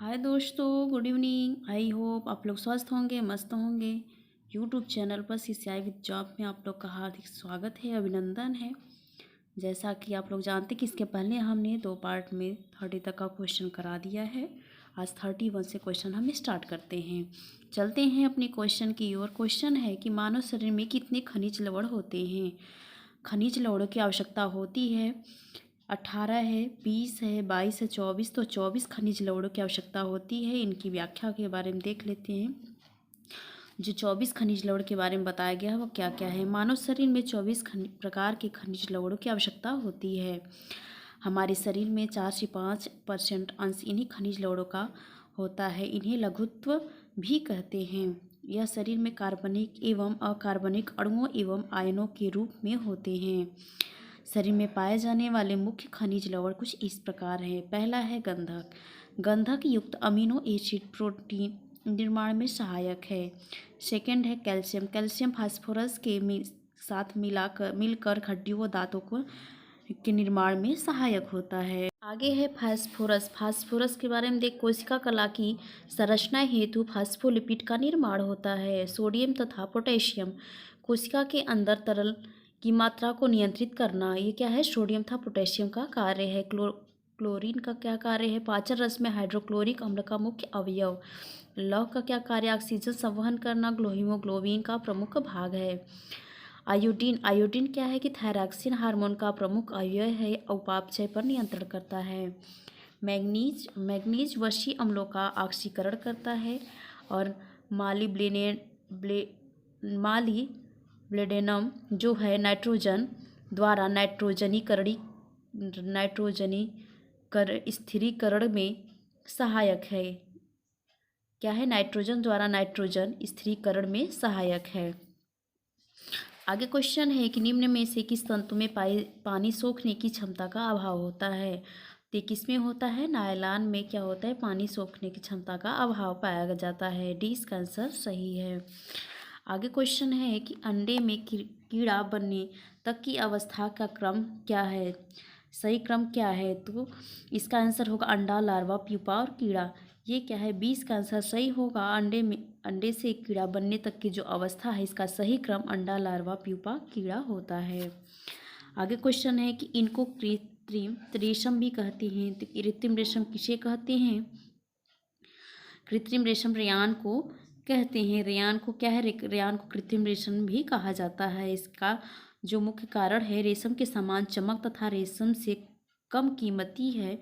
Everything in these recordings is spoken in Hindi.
हाय दोस्तों, गुड इवनिंग। आई होप आप लोग स्वस्थ होंगे, मस्त होंगे। यूट्यूब चैनल पर सीसीआई विद जॉब में आप लोग का हार्दिक स्वागत है, अभिनंदन है। जैसा कि आप लोग जानते कि इसके पहले हमने 2 पार्ट में 30 तक का क्वेश्चन करा दिया है। आज 31 से क्वेश्चन हम स्टार्ट करते हैं। चलते हैं अपने क्वेश्चन की ओर। क्वेश्चन है कि मानव शरीर में कितने खनिज लवण होते हैं। खनिज लवणों की आवश्यकता होती है 18 है, 20 है, 22 है, 24। तो 24 खनिज लवणों की आवश्यकता होती है। इनकी व्याख्या के बारे में देख लेते हैं। जो 24 खनिज लवण के बारे में बताया गया है वो क्या क्या है। मानव शरीर में 24 प्रकार के खनिज लवणों की आवश्यकता होती है। हमारे शरीर में 4 से 5% अंश इन्हीं खनिज लवणों का होता है। इन्हें लघुत्व भी कहते हैं। यह शरीर में कार्बनिक एवं अकार्बनिक अणुओं एवं आयनों के रूप में होते हैं। शरीर में पाए जाने वाले मुख्य खनिज लवण कुछ इस प्रकार हैं। पहला है गंधक। गंधक युक्त अमीनो एसिड प्रोटीन निर्माण में सहायक है। सेकंड है कैल्शियम। कैल्शियम फास्फोरस के साथ मिलकर हड्डियों व दांतों के निर्माण में सहायक होता है। आगे है फास्फोरस। फास्फोरस के बारे में देख, कोशिका कला की संरचना हेतु फास्फोलिपिड का निर्माण होता है। सोडियम तथा पोटेशियम। कोशिका के अंदर तरल की मात्रा को नियंत्रित करना, ये क्या है, सोडियम तथा पोटेशियम का कार्य है। क्लोरीन का क्या कार्य है, पाचन रस में हाइड्रोक्लोरिक अम्ल का मुख्य अवयव। लौह का क्या कार्य, ऑक्सीजन संवहन करना हीमोग्लोबिन का प्रमुख भाग है। आयोडीन। आयोडीन क्या है कि थायरॉक्सिन हार्मोन का प्रमुख अवयव है, उपापचय पर नियंत्रण करता है। मैग्नीज। मैग्नीज वशी अम्लों का ऑक्सीकरण करता है। और मालिब्डेनम जो है नाइट्रोजन द्वारा स्थिरीकरण में सहायक है। क्या है, नाइट्रोजन द्वारा नाइट्रोजन स्थिरीकरण में सहायक है। आगे क्वेश्चन है कि निम्न में से किस तंतु में पानी सोखने की क्षमता का अभाव होता है। तो किस में होता है, नायलॉन में क्या होता है, पानी सोखने की क्षमता का अभाव पाया जाता है। डी इसका आंसर सही है। आगे क्वेश्चन है कि अंडे में कीड़ा बनने तक की अवस्था का क्रम क्या है। सही क्रम क्या है, तो इसका आंसर होगा अंडा, लार्वा, प्यूपा और कीड़ा। ये क्या है, 20 का आंसर सही होगा। अंडे से कीड़ा बनने तक की जो अवस्था है, इसका सही क्रम अंडा, लार्वा, प्यूपा, कीड़ा होता है। आगे क्वेश्चन है कि इनको कृत्रिम रेशम भी कहते हैं। तो कृत्रिम रेशम किसे कहते हैं, कृत्रिम रेशम रेयान को कहते हैं। रेयान को क्या है, रेयान को कृत्रिम रेशम भी कहा जाता है। इसका जो मुख्य कारण है, रेशम के समान चमक तथा रेशम से कम कीमती है,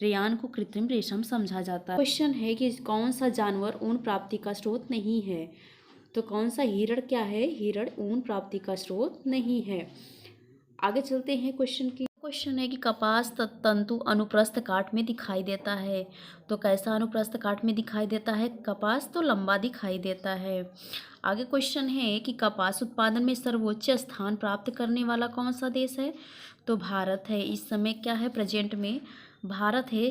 रेयान को कृत्रिम रेशम समझा जाता है। क्वेश्चन है कि कौन सा जानवर ऊन प्राप्ति का स्रोत नहीं है। तो कौन सा, हिरण क्या है, हिरण ऊन प्राप्ति का स्रोत नहीं है। आगे चलते हैं क्वेश्चन की। क्वेश्चन है कि कपास तंतु अनुप्रस्थ काट में दिखाई देता है। तो कैसा अनुप्रस्थ काट में दिखाई देता है, कपास तो लंबा दिखाई देता है। आगे क्वेश्चन है कि कपास उत्पादन में सर्वोच्च स्थान प्राप्त करने वाला कौन सा देश है। तो भारत है। इस समय क्या है, प्रेजेंट में भारत है।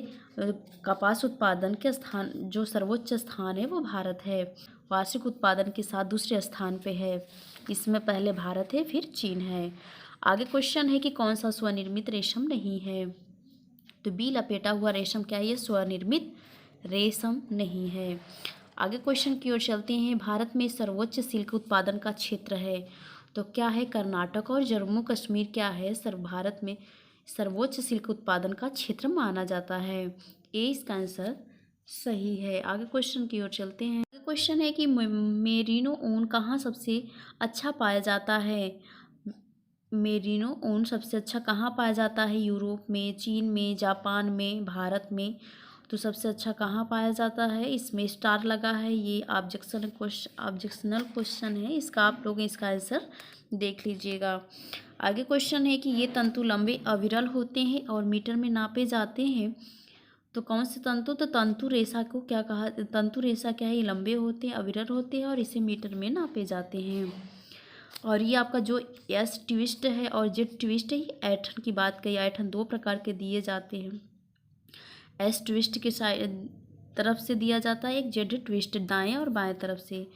कपास उत्पादन के स्थान जो सर्वोच्च स्थान है वो भारत है। वार्षिक उत्पादन के साथ दूसरे स्थान पे है। इसमें पहले भारत है, फिर चीन है। आगे क्वेश्चन है कि कौन सा स्वनिर्मित रेशम नहीं है। तो बी लपेटा हुआ रेशम क्या है, ये स्वनिर्मित रेशम नहीं है। आगे क्वेश्चन की ओर चलते हैं। भारत में सर्वोच्च सिल्क उत्पादन का क्षेत्र है। तो क्या है, कर्नाटक और जम्मू कश्मीर क्या है, भारत में सर्वोच्च सिल्क उत्पादन का क्षेत्र माना जाता है। ए इसका आंसर सही है। आगे क्वेश्चन की ओर चलते हैं। आगे क्वेश्चन है कि मेरिनो ऊन कहाँ सबसे अच्छा पाया जाता है। मेरिनो ऊन सबसे अच्छा कहाँ पाया जाता है, यूरोप में, चीन में, जापान में, भारत में। तो सबसे अच्छा कहाँ पाया जाता है, इसमें स्टार लगा है, ये ऑब्जेक्शनल क्वेश्चन है। इसका आप लोग इसका आंसर देख लीजिएगा। आगे क्वेश्चन है कि ये तंतु लंबे अविरल होते हैं और मीटर में नापे जाते हैं। तो कौन से तंतु, तो तंतु रेशा को क्या कहा, तंतु रेशा क्या है, ये लंबे होते हैं, अविरल होते हैं और इसे मीटर में नापे जाते हैं। और ये आपका जो एस ट्विस्ट है और जेड ट्विस्ट है, ये ऐठन की बात कही। ऐठन 2 प्रकार के दिए जाते हैं। एस ट्विस्ट के तरफ से दिया जाता है, एक जेड ट्विस्ट दाएं और बाएं तरफ से।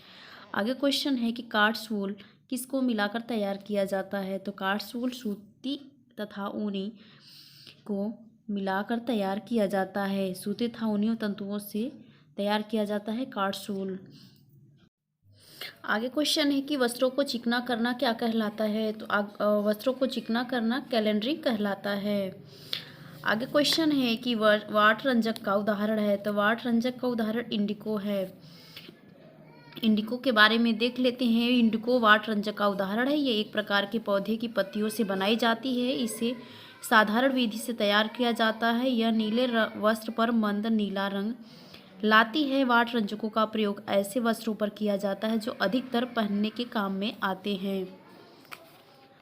आगे क्वेश्चन है कि कार्ड्सवुल किसको मिलाकर तैयार किया जाता है। तो कार्ड्सवुल सूती तथा ऊनी को मिलाकर तैयार किया जाता है। सूते थाउनियों तंतुओं से तैयार किया जाता है कार्डसूल। आगे क्वेश्चन है कि वस्त्रों को चिकना करना क्या कहलाता है? तो वस्त्रों को चिकना करना कैलेंडरिंग कहलाता है। आगे क्वेश्चन है कि वाट रंजक का उदाहरण है। तो वाट रंजक का उदाहरण इंडिको है। इंडिको के बारे में देख लेते हैं। इंडिको वाट रंजक का उदाहरण है। ये एक प्रकार के पौधे की पत्तियों से बनाई जाती है। इसे साधारण विधि से तैयार किया जाता है। यह नीले वस्त्र पर मंद नीला रंग लाती है। वाट रंजकों का प्रयोग ऐसे वस्त्रों पर किया जाता है जो अधिकतर पहनने के काम में आते हैं।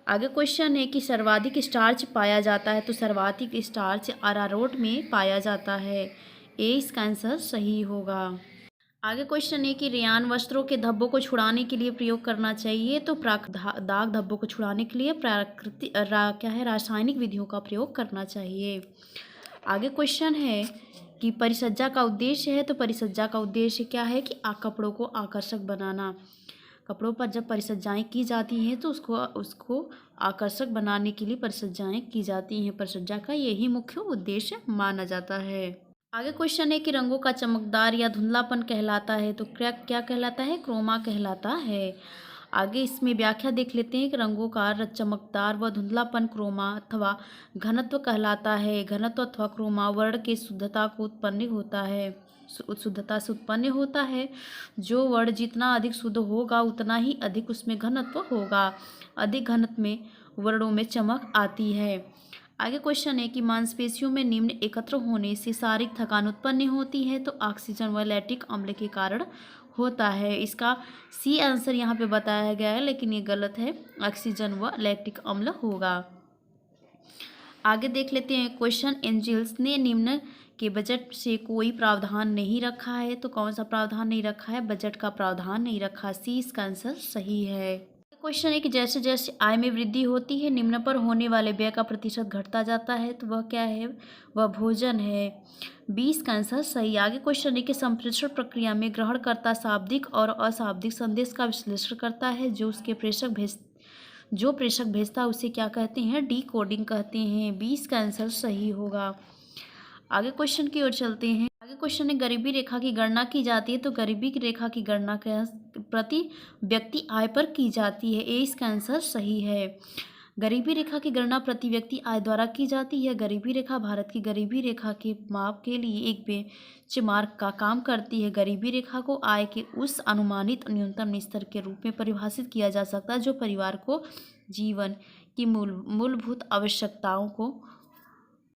आगे क्वेश्चन है कि सर्वाधिक स्टार्च पाया जाता है। तो सर्वाधिक स्टार्च अरारोट में पाया जाता है। ए इसका आंसर सही होगा। आगे क्वेश्चन है कि रेयान वस्त्रों के धब्बों को छुड़ाने के लिए प्रयोग करना चाहिए। तो दाग धब्बों को छुड़ाने के लिए रासायनिक विधियों का प्रयोग करना चाहिए। आगे क्वेश्चन है कि परिसज्जा का उद्देश्य है। तो परिसज्जा का उद्देश्य क्या है कि कपड़ों को आकर्षक बनाना। कपड़ों पर जब परिसज्जाएं की जाती हैं तो उसको आकर्षक बनाने के लिए परिसज्जाएं की जाती हैं। परिसज्जा का यही मुख्य उद्देश्य माना जाता है। आगे क्वेश्चन है कि रंगों का चमकदार या धुंधलापन कहलाता है। तो क्या कहलाता है? क्रोमा कहलाता है। आगे इसमें व्याख्या देख लेते हैं कि रंगों का चमकदार व धुंधलापन क्रोमा अथवा घनत्व कहलाता है। घनत्व अथवा क्रोमा वर्ण के शुद्धता से उत्पन्न होता है। जो वर्ण जितना अधिक शुद्ध होगा उतना ही अधिक उसमें घनत्व होगा। अधिक घनत्व में वर्णों में चमक आती है। आगे क्वेश्चन है कि मांसपेशियों में निम्न एकत्र होने से शारीरिक थकान उत्पन्न होती है। तो ऑक्सीजन व लैक्टिक अम्ल के कारण होता है। इसका सी आंसर यहाँ पे बताया गया है, लेकिन ये गलत है। ऑक्सीजन व लैक्टिक अम्ल होगा। आगे देख लेते हैं क्वेश्चन, एंजल्स ने निम्न के बजट से कोई प्रावधान नहीं रखा है। तो कौन सा प्रावधान नहीं रखा है? बजट का प्रावधान नहीं रखा। सी इसका आंसर सही है। क्वेश्चन है कि जैसे जैसे आय में वृद्धि होती है निम्न पर होने वाले व्यय का प्रतिशत घटता जाता है। तो वह क्या है? वह भोजन है। 20 का आंसर सही। आगे क्वेश्चन है कि संप्रेषण प्रक्रिया में ग्रहणकर्ता शाब्दिक और अशाब्दिक संदेश का विश्लेषण करता है। जो प्रेषक भेजता है उसे क्या कहते हैं? डिकोडिंग कहते हैं। 20 का आंसर सही होगा। आगे क्वेश्चन की ओर चलते हैं। आगे क्वेश्चन है गरीबी रेखा की गणना की जाती है। तो गरीबी की रेखा की गणना प्रति व्यक्ति आय पर की जाती है। ए इसका आंसर सही है। गरीबी रेखा की गणना प्रति व्यक्ति आय द्वारा की जाती है। गरीबी रेखा भारत की गरीबी रेखा के माप के लिए एक बेंचमार्क का काम करती है। गरीबी रेखा को आय के उस अनुमानित न्यूनतम स्तर के रूप में परिभाषित किया जा सकता है जो परिवार को जीवन की मूलभूत आवश्यकताओं को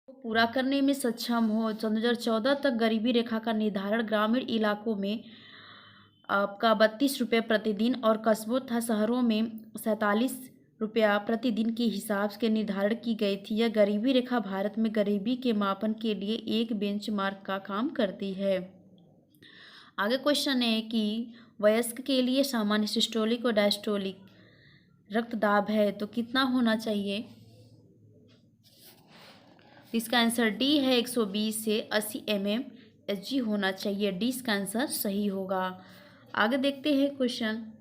पूरा करने में सक्षम हो। 2014 तक गरीबी रेखा का निर्धारण ग्रामीण इलाकों में आपका 32 रुपये प्रतिदिन और कस्बों तथा शहरों में 47 रुपया प्रतिदिन के हिसाब से निर्धारण की गई थी। यह गरीबी रेखा भारत में गरीबी के मापन के लिए एक बेंचमार्क का काम करती है। आगे क्वेश्चन है कि वयस्क के लिए सामान्य सिस्टोलिक और डायस्टोलिक रक्तदाब है। तो कितना होना चाहिए? इसका आंसर डी है। 120 से 80 mmHg होना चाहिए। डी इसका आंसर सही होगा। आगे देखते हैं क्वेश्चन,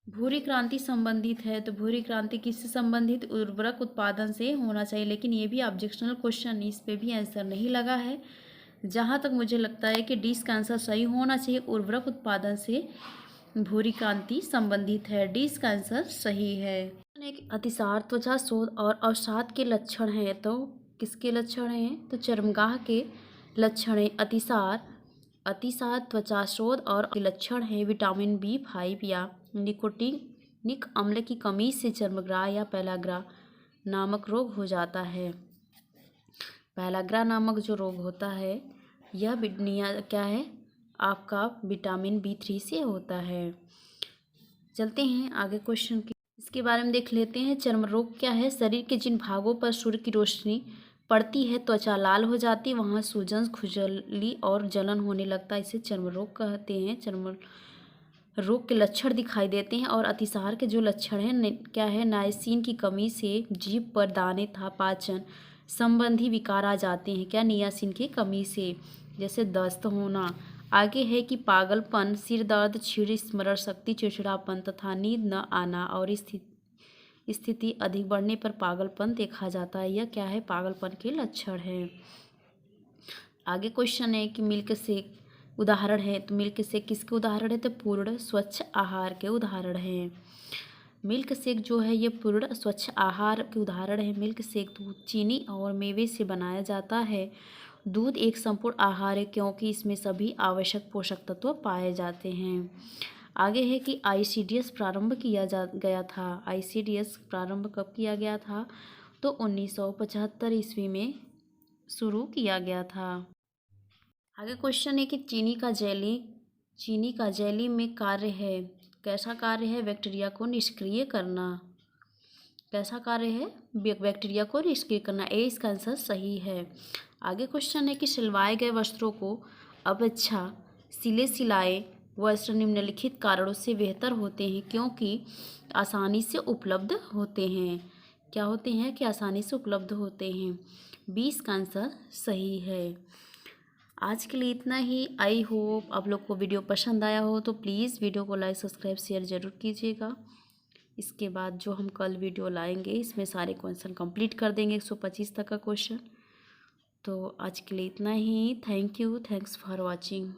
भूरी क्रांति संबंधित है। तो भूरी क्रांति किससे संबंधित? उर्वरक उत्पादन से होना चाहिए। लेकिन ये भी ऑब्जेक्शनल क्वेश्चन, इस पे भी आंसर नहीं लगा है। जहाँ तक मुझे लगता है कि डी इसका आंसर सही होना चाहिए। उर्वरक उत्पादन से भूरी क्रांति संबंधित है। डी इसका आंसर सही है। अतिसार त्वचा शोथ और अवसाद के लक्षण हैं। तो किसके लक्षण हैं? तो चर्मगाह के लक्षण हैं। अतिसार त्वचा शोथ और लक्षण है विटामिन B5 या निकोटिनिक अम्ल की कमी से चर्मग्राह या पेलाग्रा नामक रोग हो जाता है। पेलाग्रा नामक जो रोग होता है यह क्या है? आपका विटामिन B3 से होता है। चलते हैं आगे क्वेश्चन की, इसके बारे में देख लेते हैं। चर्म रोग क्या है? शरीर के जिन भागों पर सूर्य की रोशनी पड़ती है त्वचा लाल हो जाती है, वहाँ सूजन, खुजली और जलन होने लगता है। इसे चर्म रोग कहते हैं। चर्म रोग के लक्षण दिखाई देते हैं। और अतिसार के जो लक्षण हैं क्या है? नाइसिन की कमी से जीभ पर दाने तथा पाचन संबंधी विकार आ जाते हैं। क्या? नियासिन की कमी से, जैसे दस्त होना। आगे है कि पागलपन, सिर दर्द, क्षीण स्मरण शक्ति, चिड़चिड़ापन तथा नींद न आना और स्थिति अधिक बढ़ने पर पागलपन देखा जाता है। यह क्या है? पागलपन के लक्षण है। आगे क्वेश्चन है कि मिल्क शेक उदाहरण है, तो मिल्क शेक किसके उदाहरण है, तो पूर्ण स्वच्छ आहार के उदाहरण है। मिल्क शेक जो है ये पूर्ण स्वच्छ आहार के उदाहरण है। मिल्क शेक दूध, चीनी और मेवे से बनाया जाता है। दूध एक संपूर्ण आहार है क्योंकि इसमें सभी आवश्यक पोषक तत्व पाए जाते हैं। आगे है कि आईसीडीएस प्रारंभ किया गया था। आईसीडीएस प्रारंभ कब किया गया था, तो 1975 ईस्वी में शुरू किया गया था। आगे क्वेश्चन है कि चीनी का जेली में कार्य है, कैसा कार्य है, बैक्टीरिया को निष्क्रिय करना। कैसा कार्य है, बैक्टीरिया को निष्क्रिय करना। ए इसका आंसर सही है। आगे क्वेश्चन है कि सिलवाए गए वस्त्रों को अपेक्षा सिलाए वस्त्र निम्नलिखित कारणों से बेहतर होते हैं क्योंकि आसानी से उपलब्ध होते हैं। क्या होते हैं, कि आसानी से उपलब्ध होते हैं। 20 का आंसर सही है। आज के लिए इतना ही। आई होप आप लोग को वीडियो पसंद आया हो, तो प्लीज़ वीडियो को लाइक सब्सक्राइब शेयर ज़रूर कीजिएगा। इसके बाद जो हम कल वीडियो लाएंगे इसमें सारे क्वेश्चन कंप्लीट कर देंगे, 125 तक का क्वेश्चन। तो आज के लिए इतना ही। Thank you, thanks for watching.